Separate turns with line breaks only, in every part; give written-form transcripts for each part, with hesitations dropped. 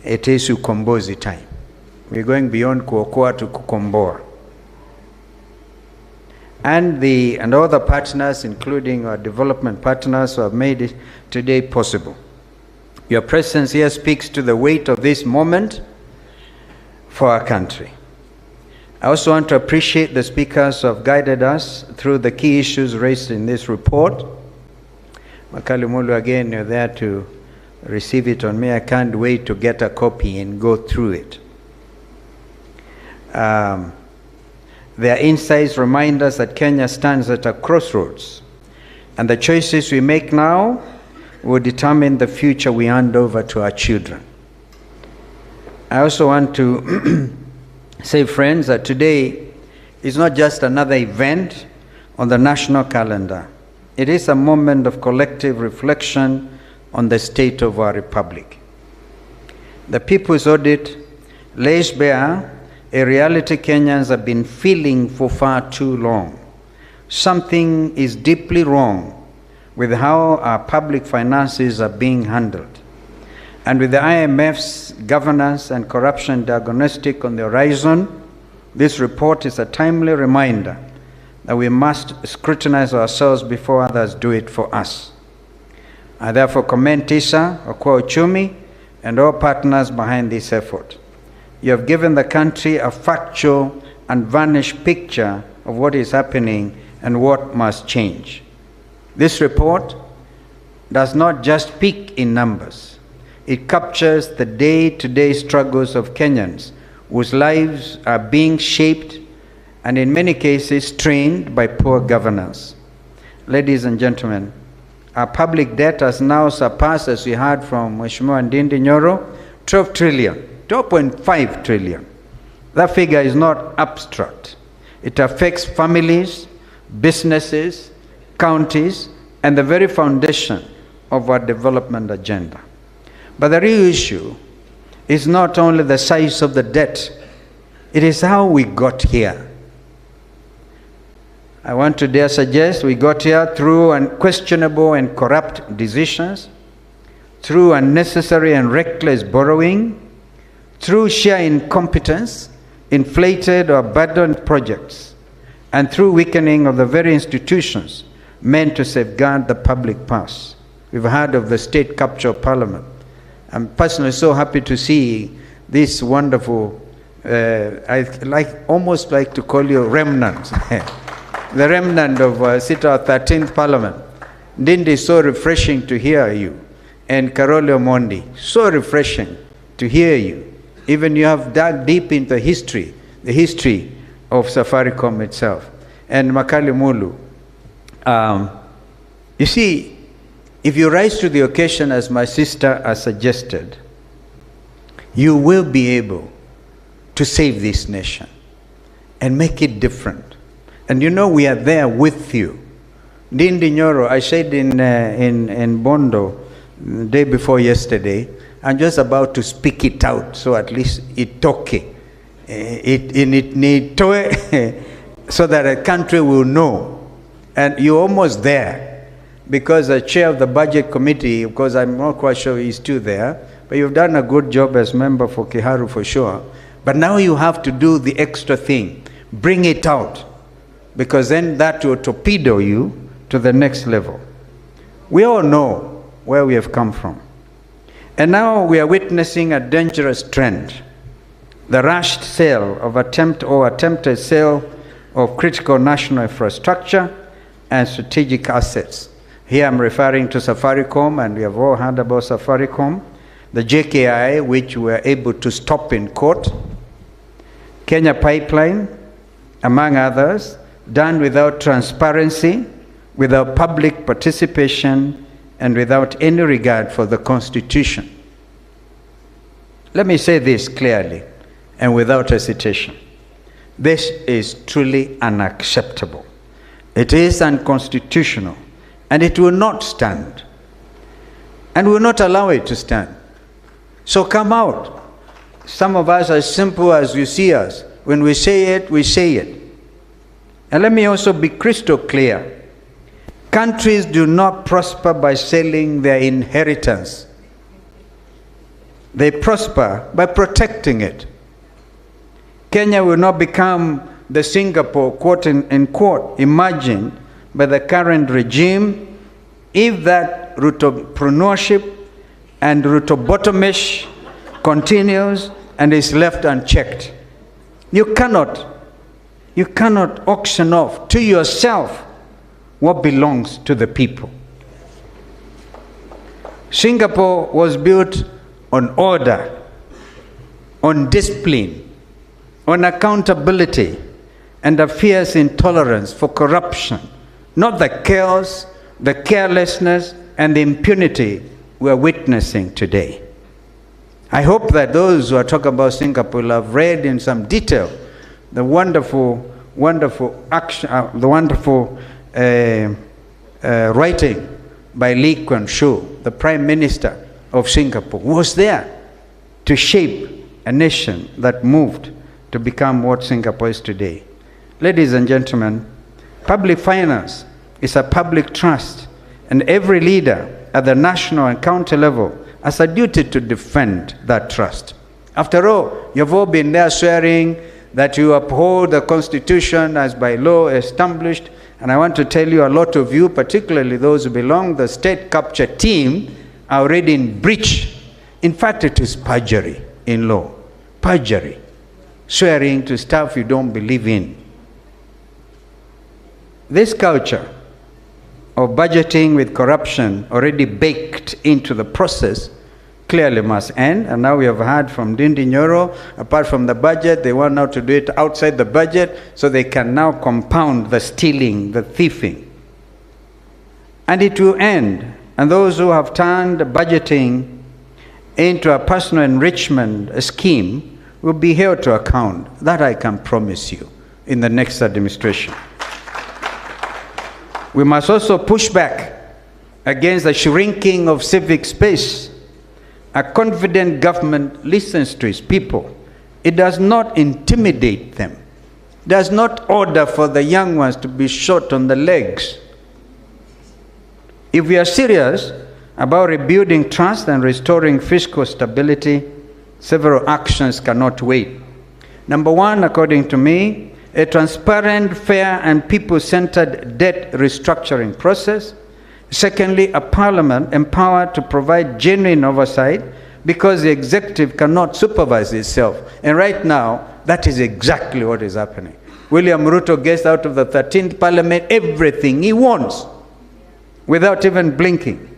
it is ukombozi time. We're going beyond Okoa to kukomboa. And all the partners, including our development partners, who have made it today possible. Your presence here speaks to the weight of this moment for our country. I also want to appreciate the speakers who have guided us through the key issues raised in this report. Kalonzo, again, you're there to receive it on me. I can't wait to get a copy and go through it. Their insights remind us that Kenya stands at a crossroads, and the choices we make now will determine the future we hand over to our children. I also want to say, friends, that today is not just another event on the national calendar. It is a moment of collective reflection on the state of our republic. The People's Audit lays bare a reality Kenyans have been feeling for far too long. Something is deeply wrong with how our public finances are being handled. And with the IMF's governance and corruption diagnostic on the horizon, this report is a timely reminder that we must scrutinize ourselves before others do it for us. I therefore commend TISA, Okoa Uchumi, and all partners behind this effort. You have given the country a factual and varnished picture of what is happening and what must change. This report does not just speak in numbers. It captures the day-to-day struggles of Kenyans whose lives are being shaped and in many cases strained by poor governance. Ladies and gentlemen, our public debt has now surpassed, as we heard from Mheshimiwa Ndindi Nyoro, 12 trillion. 12.5 trillion. That figure is not abstract. It affects families, businesses, counties, and the very foundation of our development agenda. But the real issue is not only the size of the debt, it is how we got here. I want to dare suggest we got here through unquestionable and corrupt decisions, through unnecessary and reckless borrowing, through sheer incompetence, inflated or abandoned projects, and through weakening of the very institutions meant to safeguard the public purse. We've heard of the state capture of parliament. I'm personally so happy to see this wonderful, almost like to call you remnant, the remnant of Sita 13th parliament. Ndindi, so refreshing to hear you. And Karolio Mondi, so refreshing to hear you. Even you have dug deep into the history of Safaricom itself. And Makali Mulu, you see, if you rise to the occasion as my sister has suggested, you will be able to save this nation and make it different. And you know we are there with you. Ndindi Nyoro, I said in Bondo the day before yesterday, I'm just about to speak it out, so at least it okay. So that a country will know. And you're almost there, because the chair of the budget committee, because I'm not quite sure he's still there, but you've done a good job as member for Kiharu for sure. But now you have to do the extra thing. Bring it out, because then that will torpedo you to the next level. We all know where we have come from. And now we are witnessing a dangerous trend. The rushed sale of attempted sale of critical national infrastructure and strategic assets. Here I'm referring to Safaricom, and we have all heard about Safaricom. The JKI, which we were able to stop in court. Kenya Pipeline, among others, done without transparency, without public participation, and without any regard for the Constitution. Let me say this clearly and without hesitation. This is truly unacceptable. It is unconstitutional, and it will not stand. And we will not allow it to stand. So come out. Some of us are as simple as you see us. When we say it, we say it. And let me also be crystal clear. Countries do not prosper by selling their inheritance. They prosper by protecting it. Kenya will not become the Singapore, quote unquote, imagined by the current regime if that entrepreneurship and rotobotomish continues and is left unchecked. You cannot auction off to yourself what belongs to the people. Singapore was built on order, on discipline, on accountability, and a fierce intolerance for corruption, not the chaos, the carelessness, and the impunity we are witnessing today. I hope that those who are talking about Singapore will have read in some detail the wonderful action, the wonderful writing by Lee Kuan Yew, the Prime Minister of Singapore, who was there to shape a nation that moved to become what Singapore is today. Ladies and gentlemen, public finance is a public trust, and every leader at the national and county level has a duty to defend that trust. After all, you've all been there swearing that you uphold the Constitution as by law established, and I want to tell you, a lot of you, particularly those who belong to the state capture team, are already in breach. In fact, it is perjury in law. Perjury. Swearing to stuff you don't believe in. This culture of budgeting with corruption already baked into the process clearly must end. And now we have heard from Ndindi Nyoro, apart from the budget, they want now to do it outside the budget, so they can now compound the stealing, the thieving. And it will end. And those who have turned budgeting into a personal enrichment scheme will be held to account. That I can promise you in the next administration. We must also push back against the shrinking of civic space. A confident government listens to its people. It does not intimidate them. It does not order for the young ones to be shot on the legs. If we are serious about rebuilding trust and restoring fiscal stability, several actions cannot wait. Number one, according to me, a transparent, fair, and people-centered debt restructuring process. Secondly, a parliament empowered to provide genuine oversight, because the executive cannot supervise itself. And right now, that is exactly what is happening. William Ruto gets out of the 13th parliament everything he wants without even blinking.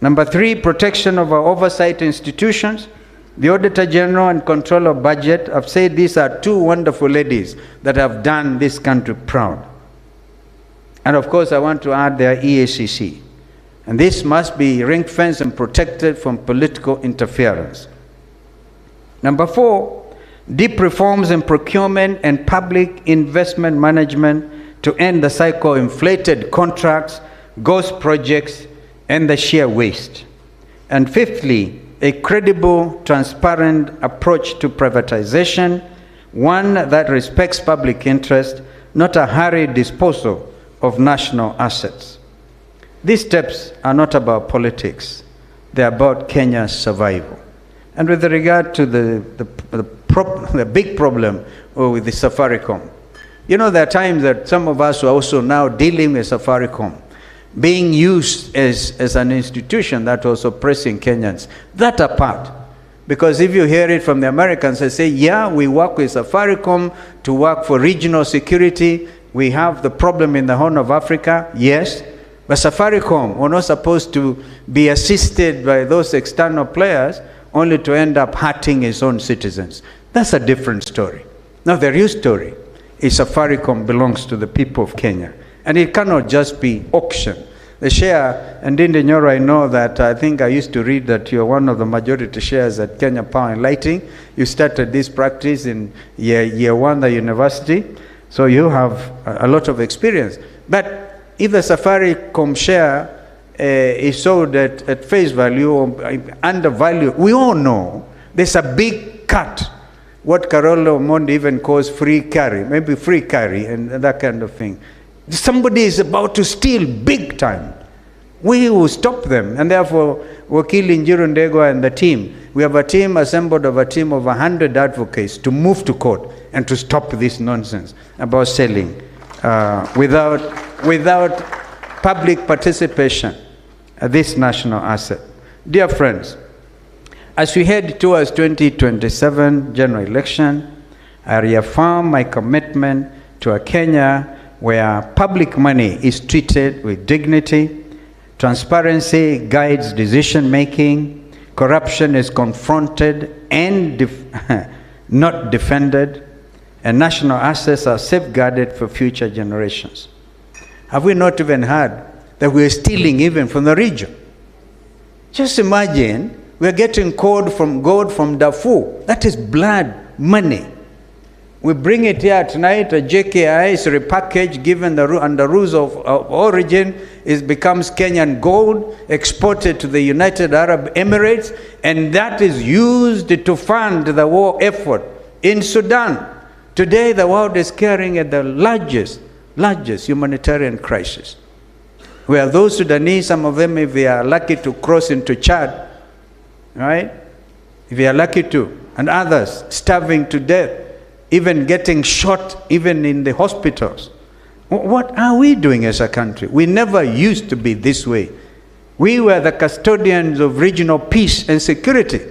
Number three, protection of our oversight institutions. The Auditor General and Controller of Budget have said these are two wonderful ladies that have done this country proud. And of course, I want to add their EACC. And this must be ring-fenced and protected from political interference. Number four, deep reforms in procurement and public investment management to end the cycle of inflated contracts, ghost projects, and the sheer waste. And fifthly, a credible, transparent approach to privatization, one that respects public interest, not a hurried disposal of national assets. These steps are not about politics. They're about Kenya's survival. And with regard to the big problem with the Safaricom, you know, there are times that some of us are also now dealing with Safaricom being used as an institution that was oppressing Kenyans. That apart. Because if you hear it from the Americans, they say, yeah, we work with Safaricom to work for regional security. We have the problem in the Horn of Africa, yes. But Safaricom were not supposed to be assisted by those external players only to end up hurting its own citizens. That's a different story. Now, the real story is Safaricom belongs to the people of Kenya. And it cannot just be auction. The share, and Ndindi Nyoro, I know that I think I used to read that you're one of the majority shares at Kenya Power and Lighting. You started this practice in year one at university, so you have a lot of experience. But if the Safaricom share is sold at face value or under value, we all know there's a big cut. What Carolo Mondi even calls free carry, maybe free carry and that kind of thing. Somebody is about to steal big time. We will stop them, and therefore Wakili Njiru Ndegwa and the team, we have a team assembled of a team of 100 advocates to move to court and to stop this nonsense about selling without public participation this national asset. Dear friends, as we head towards 2027 general election, I reaffirm my commitment to a Kenya where public money is treated with dignity, transparency guides decision-making, corruption is confronted and not defended, and national assets are safeguarded for future generations. Have we not even heard that we are stealing even from the region? Just imagine we are getting gold from Darfur. That is blood money. We bring it here tonight, a JKI is repackaged, given under rules of origin, it becomes Kenyan gold, exported to the United Arab Emirates, and that is used to fund the war effort in Sudan. Today, the world is carrying at the largest humanitarian crisis, where those Sudanese, some of them, if they are lucky to cross into Chad, right? If they are lucky to, and others starving to death, even getting shot, even in the hospitals. What are we doing as a country? We never used to be this way. We were the custodians of regional peace and security.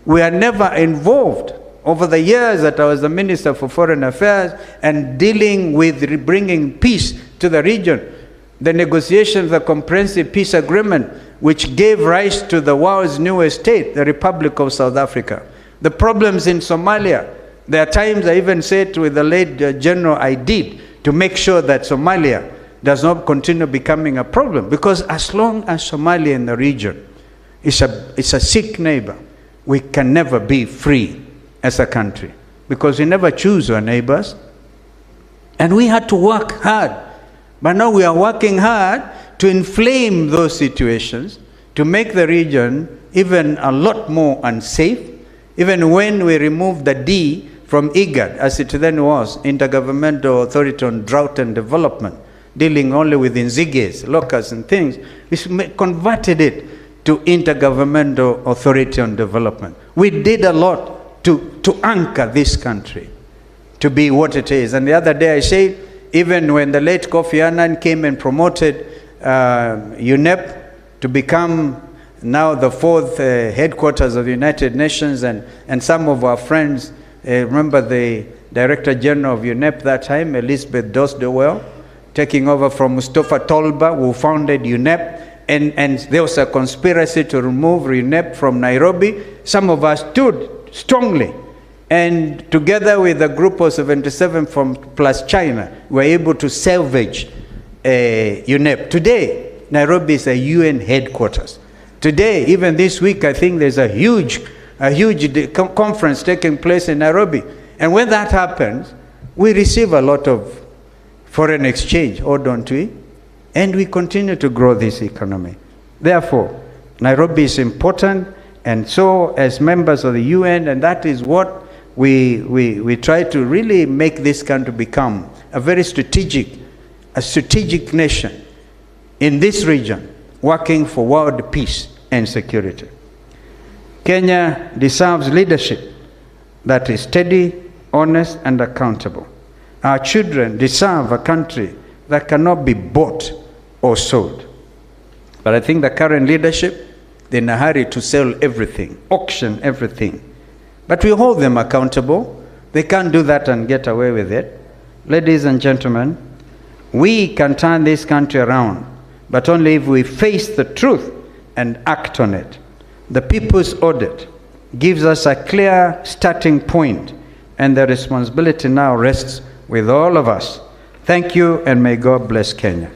We are never involved. Over the years that I was the Minister for Foreign Affairs and dealing with bringing peace to the region, the negotiation of the Comprehensive Peace Agreement, which gave rise to the world's newest state, the Republic of South Africa. The problems in Somalia, there are times I even said with the late General I did to make sure that Somalia does not continue becoming a problem. Because as long as Somalia in the region is a sick neighbor, we can never be free as a country. Because we never choose our neighbors. And we had to work hard. But now we are working hard to inflame those situations, to make the region even a lot more unsafe. Even when we remove the D from IGAD, as it then was, Intergovernmental Authority on Drought and Development, dealing only with nziges, locusts and things, we converted it to Intergovernmental Authority on Development. We did a lot to anchor this country to be what it is. And the other day I said, even when the late Kofi Annan came and promoted UNEP to become now the fourth headquarters of the United Nations, and some of our friends, remember the Director General of UNEP that time, Elizabeth Dosdewell, taking over from Mustafa Tolba, who founded UNEP, and there was a conspiracy to remove UNEP from Nairobi. Some of us stood strongly, and together with a group of 77 from plus China, we were able to salvage UNEP. Today, Nairobi is a UN headquarters. Today, even this week, I think there's a huge conference taking place in Nairobi. And when that happens, we receive a lot of foreign exchange, or don't we? And we continue to grow this economy. Therefore, Nairobi is important, and so as members of the UN, and that is what we try to really make this country become a very strategic nation in this region, working for world peace and security. Kenya deserves leadership that is steady, honest, and accountable. Our children deserve a country that cannot be bought or sold. But I think the current leadership, they're in a hurry to sell everything, auction everything. But we hold them accountable. They can't do that and get away with it. Ladies and gentlemen, we can turn this country around, but only if we face the truth and act on it. The People's Audit gives us a clear starting point, and the responsibility now rests with all of us. Thank you, and may God bless Kenya.